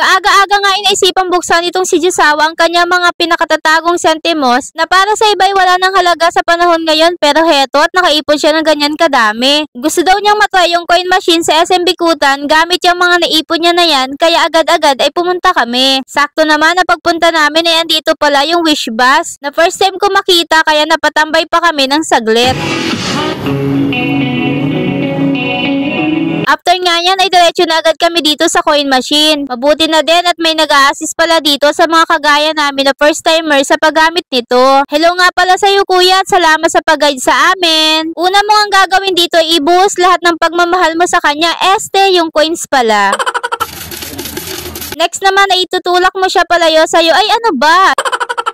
Kaaga-aga nga inaisipang buksan itong si Jusawa ang kanyang mga pinakatatagong sentimos na para sa iba'y wala ng halaga sa panahon ngayon, pero heto at nakaipon siya ng ganyan kadami. Gusto daw niyang matry yung coin machine sa SM Bikutan gamit yung mga naipon niya na yan, kaya agad-agad ay pumunta kami. Sakto naman na pagpunta namin ay andito pala yung wish bus na first time ko makita, kaya napatambay pa kami ng saglit. After nga yan ay diretso na agad kami dito sa coin machine. Mabuti na din at may nag-a-assist pala dito sa mga kagaya namin na first timer sa paggamit nito. Hello nga pala sa iyo kuya at salamat sa pag-guide sa amin. Una mo ang gagawin dito ay ibuhos lahat ng pagmamahal mo sa kanya. Yung coins pala. Next naman ay itutulak mo siya palayo sa'yo. Ay ano ba?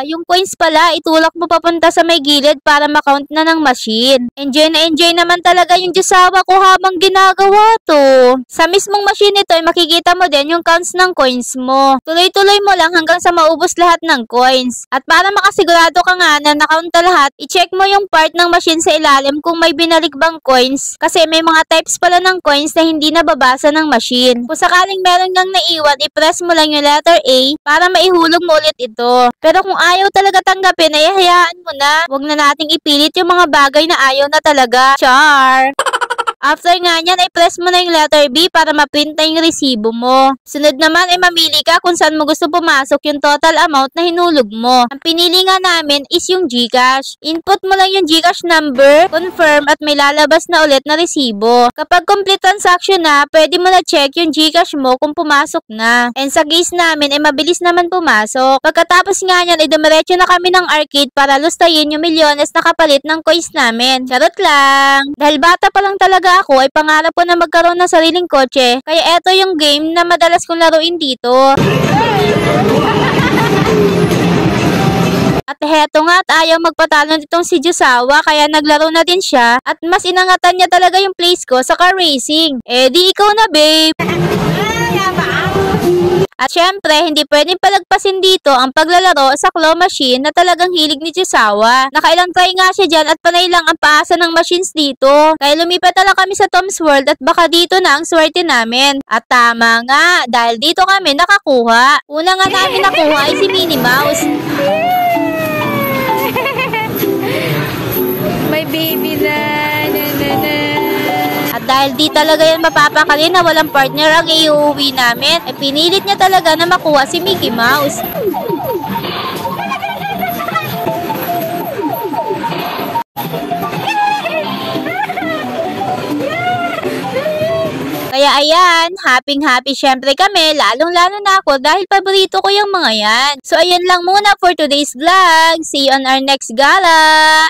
Yung coins pala, itulak mo papunta sa may gilid para makount na ng machine. Enjoy na enjoy naman talaga yung Jusawa ko habang ginagawa to. Sa mismong machine nito ay makikita mo din yung counts ng coins mo. Tuloy-tuloy mo lang hanggang sa maubos lahat ng coins. At para makasigurado ka nga na nakount na lahat, i-check mo yung part ng machine sa ilalim kung may binalik bang coins. Kasi may mga types pala ng coins na hindi nababasa ng machine. Kung sakaling meron kang naiwan, i-press mo lang yung letter A para maihulog mo ulit ito. Pero kung ayaw talaga tanggapin, ay hayaan mo na. Huwag na nating ipilit yung mga bagay na ayaw na talaga. Char! After nga nyan, ay press mo na yung letter B para ma-print na yung resibo mo. Sunod naman ay mamili ka kung saan mo gusto pumasok yung total amount na hinulog mo. Ang pinili nga namin is yung GCash. Input mo lang yung GCash number, confirm at may lalabas na ulit na resibo. Kapag complete transaction na, pwede mo na check yung GCash mo kung pumasok na. And sa case namin ay mabilis naman pumasok. Pagkatapos nga nyan ay dumiretso na kami ng arcade para lustayin yung milyones na kapalit ng coins namin. Charot lang! Dahil bata pa lang talaga ako ay pangarap ko na magkaroon ng sariling kotse, kaya eto yung game na madalas kong laruin dito. At heto nga at ayaw magpatalo nitong si Jusawa, kaya naglaro na din siya at mas inangatan niya talaga yung place ko sa car racing. Eh di ikaw na babe! At syempre, hindi pwedeng palagpasin dito ang paglalaro sa claw machine na talagang hilig ni Jusawa. Nakailang try nga siya dyan at panay lang ang paasa ng machines dito. Kaya lumipat na lang kami sa Tom's World at baka dito na ang swerte namin. At tama nga, dahil dito kami nakakuha. Una nga namin nakuha ay si Minnie Mouse. My baby na. At dahil di talaga yan mapapakali na walang partner ang iuwi namin, ay pinilit niya talaga na makuha si Mickey Mouse. Kaya ayan, happy syempre kami, lalong-lalo na ako dahil paborito ko yung mga yan. So ayan lang muna for today's vlog. See you on our next gala!